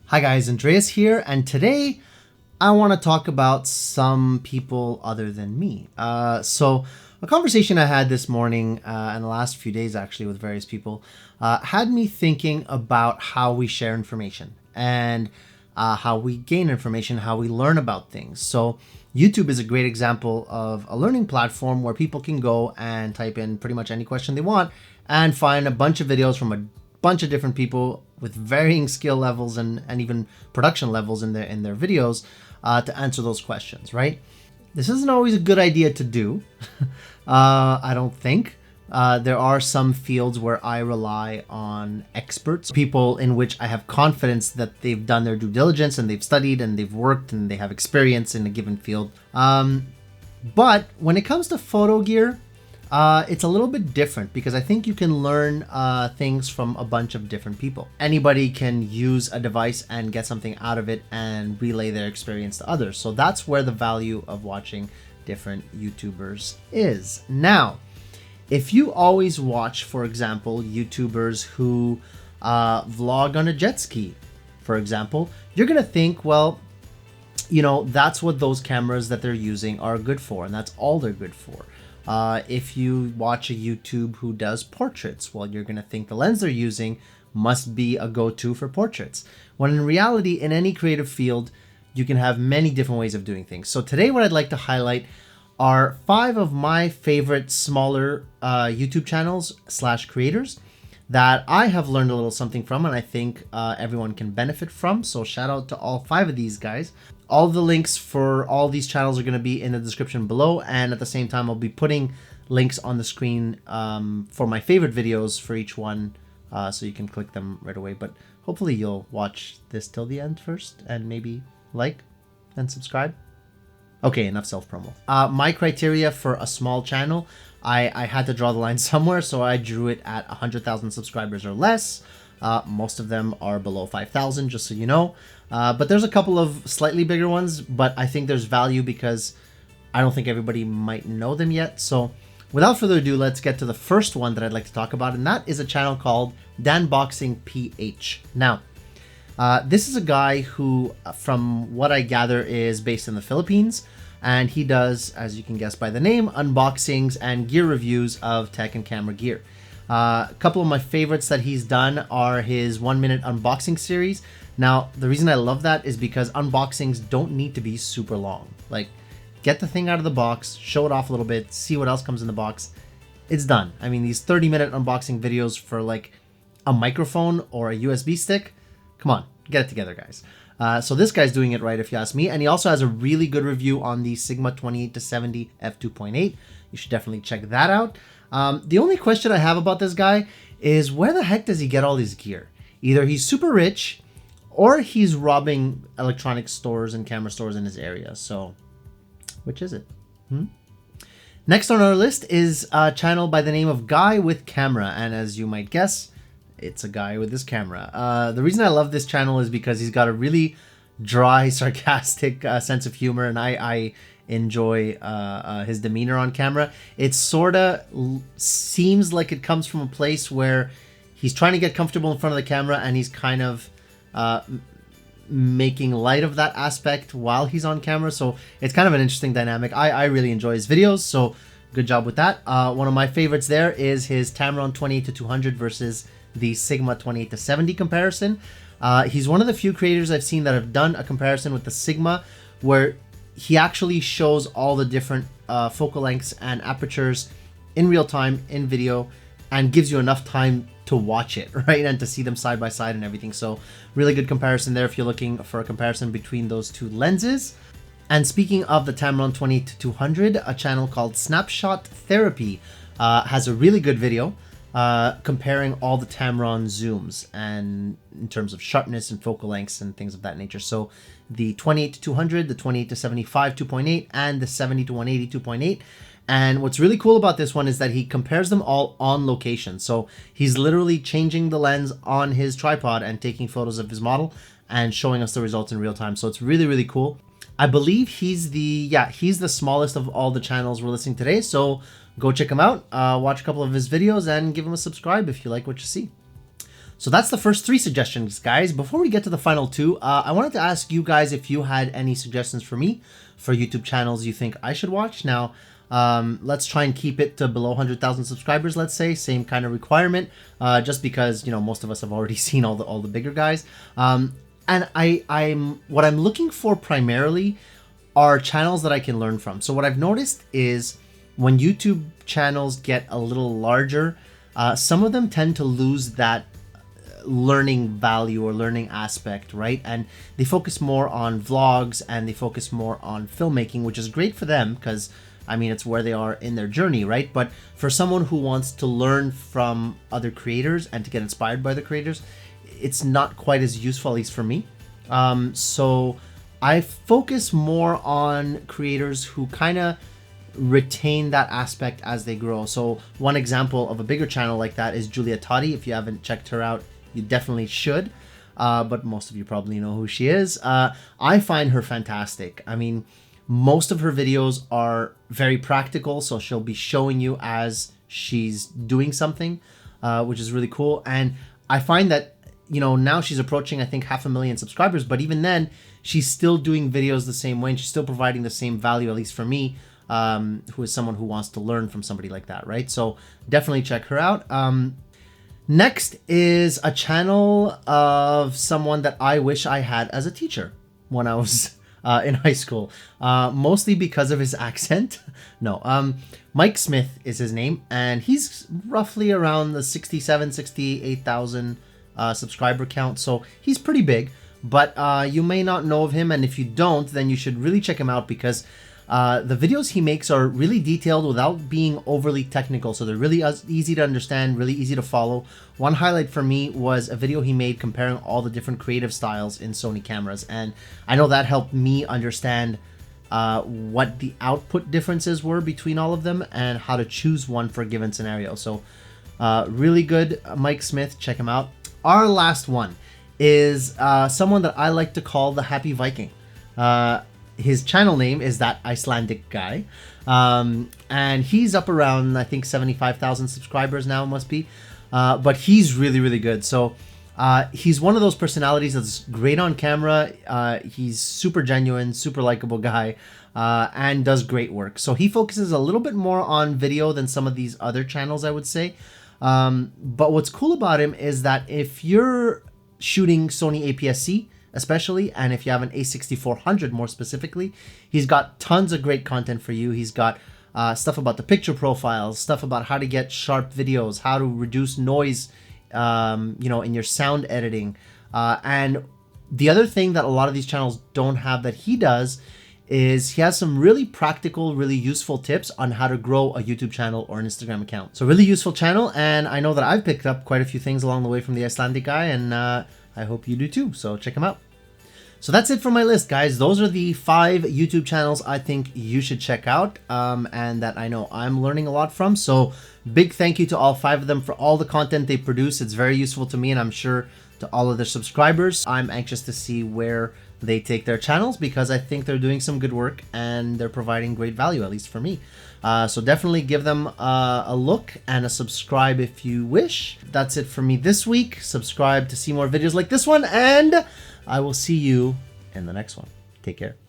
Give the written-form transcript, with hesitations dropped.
Hi guys, Andreas here, and today I want to talk about some people other than me. So a conversation I had this morning and the last few days actually with various people had me thinking about how we share information and how we gain information, how we learn about things. So YouTube is a great example of a learning platform where people can go and type in pretty much any question they want and find a bunch of videos from a bunch of different people with varying skill levels and even production levels in their videos to answer those questions, right? This isn't always a good idea to do. I don't think. There are some fields where I rely on experts, people in which I have confidence that they've done their due diligence and they've studied and they've worked and they have experience in a given field. But when it comes to photo gear, it's a little bit different because I think you can learn things from a bunch of different people. Anybody can use a device and get something out of it and relay their experience to others. So that's where the value of watching different YouTubers is. Now, if you always watch, for example, YouTubers who vlog on a jet ski, for example, you're going to think, well, you know, that's what those cameras that they're using are good for, and that's all they're good for. If you watch a YouTube who does portraits, well, you're going to think the lens they're using must be a go-to for portraits. When in reality, in any creative field, you can have many different ways of doing things. So today what I'd like to highlight are 5 of my favorite smaller YouTube channels / creators that I have learned a little something from and I think everyone can benefit from. So shout out to all 5 of these guys. All the links for all these channels are going to be in the description below, and at the same time I'll be putting links on the screen for my favorite videos for each one, so you can click them right away. But hopefully you'll watch this till the end first and maybe like and subscribe. Okay, enough self-promo. My criteria for a small channel, I had to draw the line somewhere, so I drew it at 100,000 subscribers or less. Most of them are below 5,000, just so you know. But there's a couple of slightly bigger ones, but I think there's value because I don't think everybody might know them yet. So without further ado, let's get to the first one that I'd like to talk about, and that is a channel called Danboxing PH. Now, this is a guy who, from what I gather, is based in the Philippines, and he does, as you can guess by the name, unboxings and gear reviews of tech and camera gear. A couple of my favorites that he's done are his 1-minute unboxing series. Now, the reason I love that is because unboxings don't need to be super long. Like, get the thing out of the box, show it off a little bit, see what else comes in the box. It's done. I mean, these 30-minute unboxing videos for like a microphone or a USB stick, come on, get it together, guys. So this guy's doing it right if you ask me. And he also has a really good review on the Sigma 28-70 f2.8. You should definitely check that out. The only question I have about this guy is where the heck does he get all his gear? Either he's super rich or he's robbing electronics stores and camera stores in his area. So which is it? Next on our list is a channel by the name of Guy with Camera. And as you might guess, it's a guy with his camera. The reason I love this channel is because he's got a really dry, sarcastic sense of humor, and I enjoy his demeanor on camera. It sort of seems like it comes from a place where he's trying to get comfortable in front of the camera and he's kind of making light of that aspect while he's on camera. So it's kind of an interesting dynamic. I really enjoy his videos, so good job with that. One of my favorites there is his Tamron 28-200 versus the Sigma 28-70 comparison. He's one of the few creators I've seen that have done a comparison with the Sigma where he actually shows all the different focal lengths and apertures in real time in video and gives you enough time to watch it, right? And to see them side by side and everything. So really good comparison there if you're looking for a comparison between those two lenses. And speaking of the Tamron 28-200, a channel called Snapshot Therapy has a really good video comparing all the Tamron zooms and in terms of sharpness and focal lengths and things of that nature. So the 28-200, the 28-75 2.8, and the 70-180 2.8. And what's really cool about this one is that he compares them all on location. So he's literally changing the lens on his tripod and taking photos of his model and showing us the results in real time. So it's really, really cool. I believe he's the smallest of all the channels we're listing today. So go check him out, watch a couple of his videos, and give him a subscribe if you like what you see. So that's the first 3 suggestions, guys. Before we get to the final 2, I wanted to ask you guys if you had any suggestions for me for YouTube channels you think I should watch. Now, let's try and keep it to below 100,000 subscribers, let's say. Same kind of requirement, just because, you know, most of us have already seen all the bigger guys. And what I'm looking for primarily are channels that I can learn from. So what I've noticed is when YouTube channels get a little larger, some of them tend to lose that learning value or learning aspect, right? And they focus more on vlogs and they focus more on filmmaking, which is great for them because, I mean, it's where they are in their journey, right? But for someone who wants to learn from other creators and to get inspired by the creators, it's not quite as useful, at least for me. So I focus more on creators who kind of retain that aspect as they grow. So one example of a bigger channel like that is Julia Totti. If you haven't checked her out, you definitely should. But most of you probably know who she is. I find her fantastic. I mean, most of her videos are very practical, so she'll be showing you as she's doing something, which is really cool. And I find that, you know, now she's approaching, I think, 500,000 subscribers, but even then, she's still doing videos the same way, and she's still providing the same value, at least for me, who is someone who wants to learn from somebody like that, right? So definitely check her out. Next is a channel of someone that I wish I had as a teacher when I was in high school, mostly because of his accent. No, Mike Smith is his name, and he's roughly around the 68,000 subscriber count, so he's pretty big, but you may not know of him, and if you don't, then you should really check him out because the videos he makes are really detailed without being overly technical, so they're really easy to understand, really easy to follow. One highlight for me was a video he made comparing all the different creative styles in Sony cameras, and I know that helped me understand what the output differences were between all of them and how to choose one for a given scenario. So really good, Mike Smith, check him out. Our last one is someone that I like to call the Happy Viking. His channel name is That Icelandic Guy, and he's up around, I think, 75,000 subscribers now, must be, but he's really, really good. So he's one of those personalities that's great on camera. He's super genuine, super likable guy, and does great work. So he focuses a little bit more on video than some of these other channels, I would say. But what's cool about him is that if you're shooting Sony APS-C, especially, and if you have an A6400 more specifically, he's got tons of great content for you. He's got stuff about the picture profiles, stuff about how to get sharp videos, how to reduce noise, you know, in your sound editing. And the other thing that a lot of these channels don't have that he does is he has some really practical, really useful tips on how to grow a YouTube channel or an Instagram account. So really useful channel, and I know that I've picked up quite a few things along the way from the Icelandic Guy, and I hope you do too, so check him out. So that's it for my list, guys. Those are the 5 YouTube channels I think you should check out, and that I know I'm learning a lot from. So big thank you to all 5 of them for all the content they produce. It's very useful to me, and I'm sure to all of their subscribers. I'm anxious to see where they take their channels because I think they're doing some good work and they're providing great value, at least for me. So definitely give them a look and a subscribe if you wish. That's it for me this week. Subscribe to see more videos like this one, and I will see you in the next one. Take care.